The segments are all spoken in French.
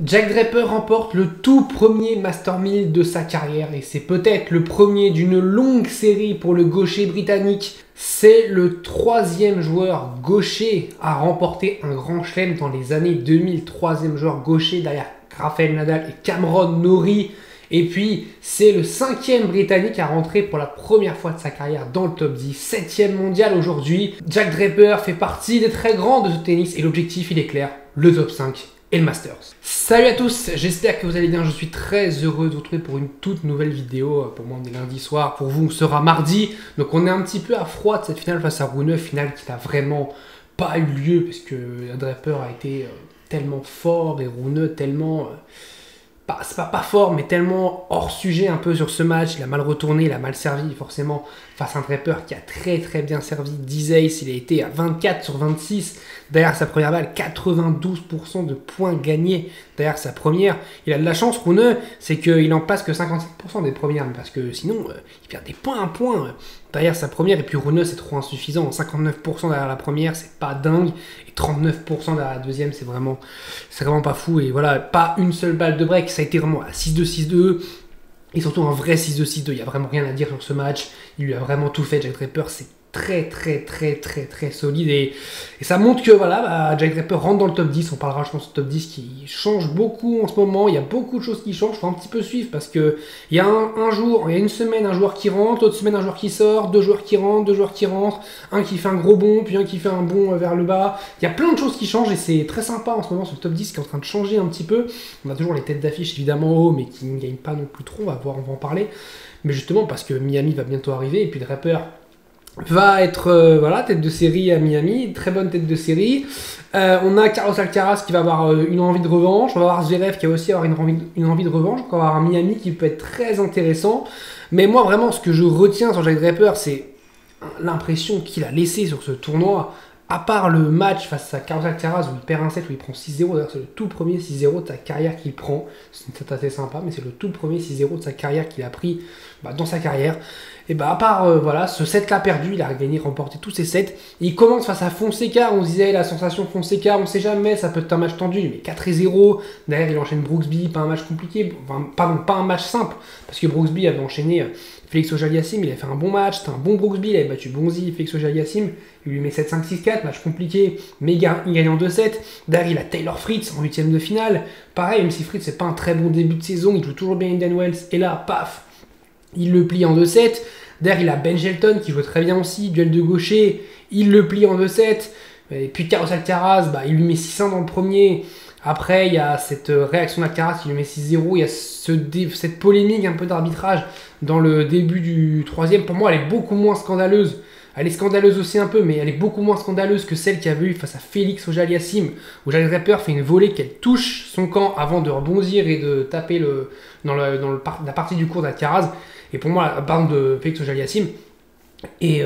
Jack Draper remporte le tout premier Master 1000 de sa carrière et c'est peut-être le premier d'une longue série pour le gaucher britannique. C'est le troisième joueur gaucher à remporter un grand chelem dans les années 2000, troisième joueur gaucher derrière Rafael Nadal et Cameron Norrie. Et puis, c'est le cinquième Britannique à rentrer pour la première fois de sa carrière dans le top 10, septième mondial aujourd'hui. Jack Draper fait partie des très grands de ce tennis et l'objectif, il est clair, le top 5 et le Masters. Salut à tous, j'espère que vous allez bien, je suis très heureux de vous retrouver pour une toute nouvelle vidéo. Pour moi on est lundi soir, pour vous on sera mardi. Donc on est un petit peu à froid de cette finale face à Rune, finale qui n'a vraiment pas eu lieu parce que Draper a été tellement fort et Rune tellement... c'est pas fort, mais tellement hors sujet un peu sur ce match. Il a mal retourné, il a mal servi forcément face à un Draper qui a très bien servi 10 aces. Il a été à 24 sur 26 derrière sa première balle, 92% de points gagnés derrière sa première. Il a de la chance, Rune, c'est qu'il en passe que 55% des premières, parce que sinon il perd des points à point derrière sa première. Et puis Rune, c'est trop insuffisant. 59% derrière la première, c'est pas dingue. Et 39% derrière la deuxième, c'est vraiment pas fou. Et voilà, pas une seule balle de break. Ça a été vraiment à 6-2, 6-2. Et surtout un vrai 6-2, 6-2. Il n'y a vraiment rien à dire sur ce match. Il lui a vraiment tout fait. Jack Draper, c'est très solide. Et ça montre que voilà, Jack Draper rentre dans le top 10. On parlera, je pense, du top 10 qui change beaucoup en ce moment. Il y a beaucoup de choses qui changent. Il faut un petit peu suivre parce que il y a il y a une semaine, un joueur qui rentre, l'autre semaine, un joueur qui sort, deux joueurs qui rentrent, un qui fait un gros bond, puis un qui fait un bond vers le bas. Il y a plein de choses qui changent et c'est très sympa en ce moment sur le top 10 qui est en train de changer un petit peu. On a toujours les têtes d'affiche évidemment haut, mais qui ne gagnent pas non plus trop. On va en parler. Mais justement parce que Miami va bientôt arriver et puis Draper va être voilà, tête de série à Miami, très bonne tête de série. On a Carlos Alcaraz qui va avoir une envie de revanche, on va avoir Zverev qui va aussi avoir une envie de revanche, on va avoir un Miami qui peut être très intéressant. Mais moi vraiment ce que je retiens sur Jack Draper, c'est l'impression qu'il a laissé sur ce tournoi. À part le match face à Carlos Alcaraz où il perd un set, où il prend 6-0, d'ailleurs c'est le tout premier 6-0 de sa carrière qu'il prend, c'est assez sympa, mais c'est le tout premier 6-0 de sa carrière qu'il a pris dans sa carrière. Et à part voilà, ce set-là perdu, il a gagné, remporté tous ses sets. Il commence face à Fonseca, on se disait la sensation Fonseca, on sait jamais, ça peut être un match tendu, mais 4-0. Derrière il enchaîne Brooksby, pas un match compliqué, enfin, pardon, pas un match simple, parce que Brooksby avait enchaîné Félix Auger-Aliassime, il a fait un bon match, c'était un bon Brooksby, il avait battu Bonzi, Félix Auger-Aliassime, il lui met 7-5-6-4, match compliqué, mais il gagne en 2-7. Derrière il a Taylor Fritz en 8ème de finale, pareil, même si Fritz c'est pas un très bon début de saison, il joue toujours bien Indian Wells, et là, paf, il le plie en 2-7. Derrière il a Ben Shelton qui joue très bien aussi, duel de gaucher, il le plie en 2-7. Et puis Carlos Alcaraz, il lui met 6-1 dans le premier. Après, il y a cette réaction d'Alcaraz qui lui met 6-0. Il y a cette polémique un peu d'arbitrage dans le début du troisième. Pour moi, elle est beaucoup moins scandaleuse. Elle est scandaleuse aussi un peu, mais elle est beaucoup moins scandaleuse que celle qu'il y avait eu face à Félix Auger-Aliassime, où Jack Draper fait une volée qu'elle touche son camp avant de rebondir et de taper dans la partie du court d'Alcaraz. Et pour moi, la barre de Félix Auger-Aliassime, et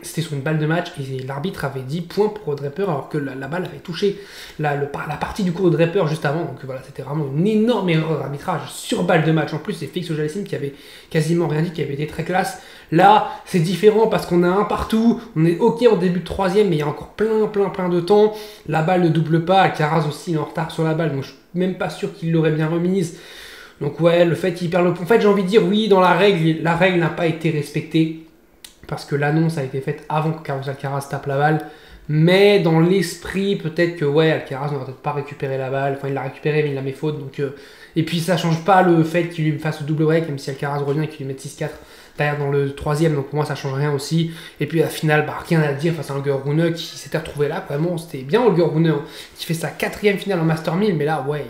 c'était sur une balle de match et l'arbitre avait dit point pour Draper alors que la balle avait touché la partie du cours de Draper juste avant. Donc voilà, c'était vraiment une énorme erreur d'arbitrage sur balle de match. En plus, c'est Félix Auger-Aliassime qui avait quasiment rien dit, qui avait été très classe. Là, c'est différent parce qu'on a un partout. On est ok en début de troisième, mais il y a encore plein de temps. La balle ne double pas. Alcaraz aussi il est en retard sur la balle, donc je suis même pas sûr qu'il l'aurait bien remise. Donc ouais, le fait qu'il perd le point. En fait, j'ai envie de dire oui, dans la règle n'a pas été respectée. Parce que l'annonce a été faite avant que Carlos Alcaraz tape la balle. Mais dans l'esprit, peut-être que ouais, Alcaraz n'aurait peut-être pas récupéré la balle. Enfin, il l'a récupéré, mais il la met faute. Donc, et puis, ça change pas le fait qu'il lui fasse le double break, même si Alcaraz revient et qu'il lui mette 6-4 derrière dans le troisième. Donc, pour moi, ça change rien aussi. Et puis, à la finale, rien à dire face à Holger Rune qui s'était retrouvé là. Vraiment, c'était bien Holger Rune qui fait sa 4e finale en Master 1000. Mais là, ouais,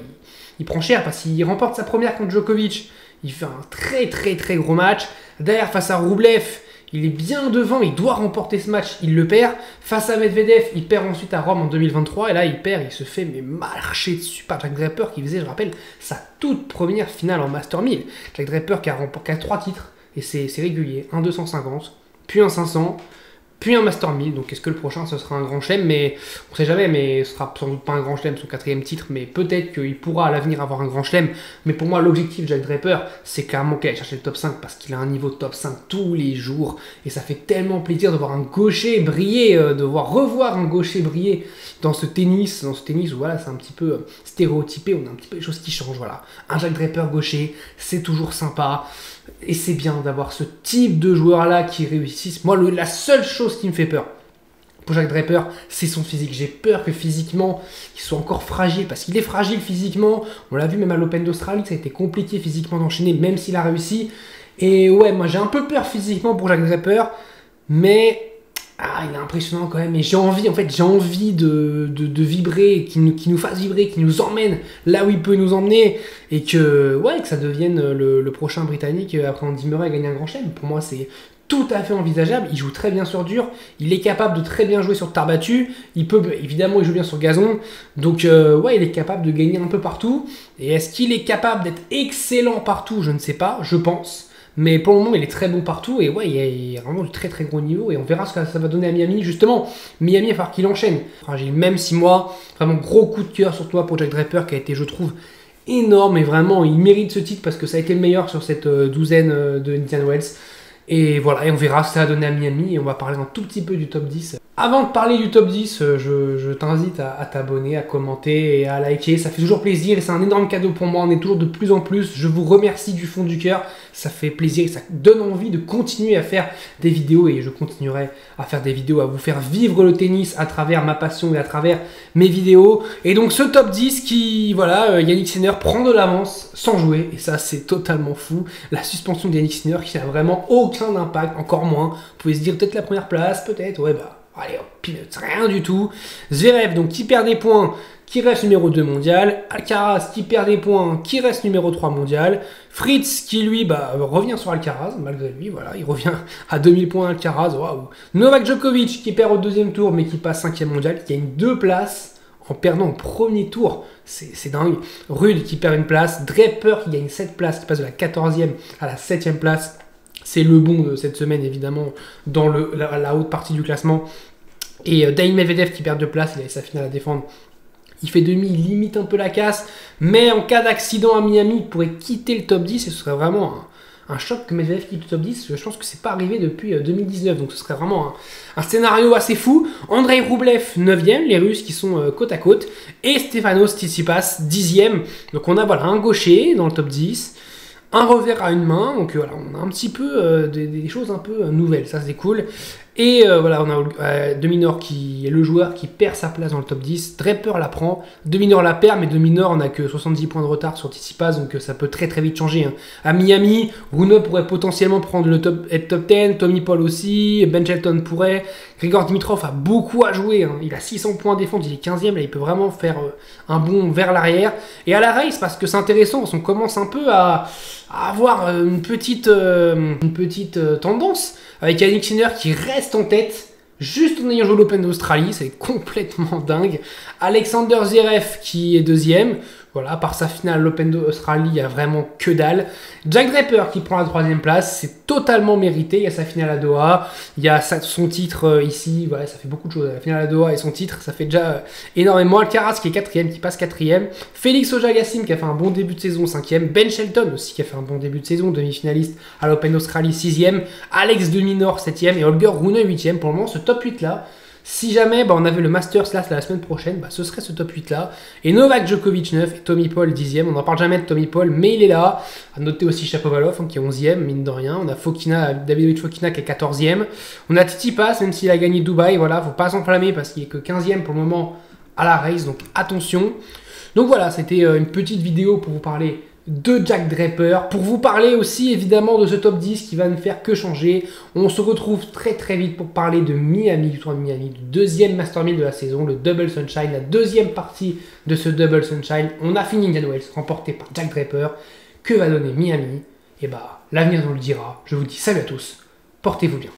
il prend cher parce qu'il remporte sa première contre Djokovic. Il fait un très gros match. Derrière, face à Rublev, il est bien devant, il doit remporter ce match, il le perd. Face à Medvedev, il perd ensuite à Rome en 2023. Et là, il perd, il se fait marcher dessus par Jack Draper qui faisait, je rappelle, sa toute première finale en Master 1000. Jack Draper qui a remporté 3 titres, et c'est régulier. Un 250, puis un 500, puis un Master 1000. Donc est-ce que le prochain ce sera un grand chelem, mais on sait jamais, mais ce sera sans doute pas un grand chelem, son 4e titre, mais peut-être qu'il pourra à l'avenir avoir un grand chelem. Mais pour moi l'objectif de Jack Draper, c'est clairement qu'il aille chercher le top 5 parce qu'il a un niveau de top 5 tous les jours et ça fait tellement plaisir de voir un gaucher briller, de revoir un gaucher briller dans ce tennis où voilà, c'est un petit peu stéréotypé, on a un petit peu les choses qui changent, voilà. Un Jack Draper gaucher, c'est toujours sympa. Et c'est bien d'avoir ce type de joueurs-là qui réussissent. Moi, la seule chose qui me fait peur pour Jack Draper, c'est son physique. J'ai peur que physiquement, il soit encore fragile, parce qu'il est fragile physiquement. On l'a vu même à l'Open d'Australie, ça a été compliqué physiquement d'enchaîner, même s'il a réussi. Et ouais, moi j'ai un peu peur physiquement pour Jack Draper, mais il est impressionnant quand même. Et j'ai envie, de vibrer, qu'il nous fasse vibrer, qu'il nous emmène là où il peut nous emmener, et que ça devienne le prochain Britannique après Andy Murray gagner un grand chelem. Pour moi, c'est tout à fait envisageable. Il joue très bien sur dur, il est capable de très bien jouer sur terre battue, il joue bien sur gazon, donc il est capable de gagner un peu partout. Et est-ce qu'il est capable d'être excellent partout? Je ne sais pas, je pense. Mais pour le moment, il est très bon partout et il y a vraiment du très très gros niveau et on verra ce que ça va donner à Miami. Justement, Miami, il va falloir qu'il enchaîne. Fragile, même si moi, vraiment gros coup de cœur sur toi pour Jack Draper qui a été, je trouve, énorme et vraiment, il mérite ce titre parce que ça a été le meilleur sur cette douzaine de Indian Wells. Et voilà, et on verra ce que ça va donner à Miami et on va parler un tout petit peu du top 10. Avant de parler du top 10, je t'invite à t'abonner, à commenter et à liker. Ça fait toujours plaisir et c'est un énorme cadeau pour moi. On est toujours de plus en plus. Je vous remercie du fond du cœur. Ça fait plaisir et ça donne envie de continuer à faire des vidéos et je continuerai à faire des vidéos, à vous faire vivre le tennis à travers ma passion et à travers mes vidéos. Et donc ce top 10 qui, Yannick Sinner prend de l'avance sans jouer et ça c'est totalement fou. La suspension de Yannick Sinner qui n'a vraiment aucun impact, encore moins. Vous pouvez se dire peut-être la première place, peut-être, allez, peanuts, rien du tout. Zverev, donc qui perd des points, qui reste numéro 2 mondial. Alcaraz, qui perd des points, qui reste numéro 3 mondial. Fritz, qui lui revient sur Alcaraz, malgré lui, il revient à 2000 points Alcaraz, waouh. Novak Djokovic, qui perd au deuxième tour, mais qui passe 5e mondial, qui gagne 2 places en perdant au premier tour. C'est dingue. Rude, qui perd une place. Draper, qui gagne 7 places, qui passe de la 14e à la 7e place. C'est le bon de cette semaine, évidemment, dans la haute partie du classement. Et Daniil Medvedev qui perd 2 places, il a sa finale à défendre. Il fait demi, il limite un peu la casse. Mais en cas d'accident à Miami, il pourrait quitter le top 10. Et ce serait vraiment un choc que Medvedev quitte le top 10. Je pense que c'est pas arrivé depuis 2019. Donc ce serait vraiment un scénario assez fou. Andrei Rublev, 9e. Les Russes qui sont côte à côte. Et Stefanos Tsitsipas, 10e. Donc on a un gaucher dans le top 10. Un revers à une main, donc on a un petit peu des choses un peu nouvelles, ça c'est cool. Et on a De Minaur qui est le joueur qui perd sa place dans le top 10. Draper la prend, De Minaur la perd, mais De Minaur on a que 70 points de retard sur Tsitsipas, donc ça peut très très vite changer. À Miami, Rune pourrait potentiellement prendre être top 10, Tommy Paul aussi, Ben Shelton pourrait, Grigor Dimitrov a beaucoup à jouer, il a 600 points à défendre, il est 15e, là il peut vraiment faire un bond vers l'arrière. Et à la race, parce que c'est intéressant, parce qu'on commence un peu à avoir une petite tendance avec Yannick Sinner qui reste en tête juste en ayant joué l'Open d'Australie, c'est complètement dingue. Alexander Zverev qui est 2e, par sa finale l'Open d'Australie, il n'y a vraiment que dalle. Jack Draper qui prend la 3e place, c'est totalement mérité, il y a sa finale à Doha, il y a son titre ici, ça fait beaucoup de choses, la finale à Doha et son titre, ça fait déjà énormément. Alcaraz qui est 4e, qui passe 4e, Félix Auger-Aliassime qui a fait un bon début de saison, 5e, Ben Shelton aussi qui a fait un bon début de saison, demi-finaliste à l'Open d'Australie, 6e, Alex de Minaur 7e et Holger Rune 8e. Pour le moment, ce top 8 là, si jamais on avait le Masters la semaine prochaine, ce serait ce top 8 là. Et Novak Djokovic 9 et Tommy Paul 10e. On n'en parle jamais de Tommy Paul, mais il est là. À noter aussi Shapovalov qui est 11e, mine de rien. On a Davidovich Fokina qui est 14e. On a Tsitsipas, même s'il a gagné Dubaï. Faut pas s'enflammer parce qu'il est que 15e pour le moment à la race. Donc attention. Donc c'était une petite vidéo pour vous parler de Jack Draper, pour vous parler aussi évidemment de ce top 10 qui va ne faire que changer. On se retrouve très très vite pour parler de Miami, du tour de Miami, du deuxième Master 1000 de la saison, le Double Sunshine, la deuxième partie de ce Double Sunshine. On a fini Indian Wells, remporté par Jack Draper. Que va donner Miami? Et l'avenir nous le dira. Je vous dis salut à tous, portez-vous bien.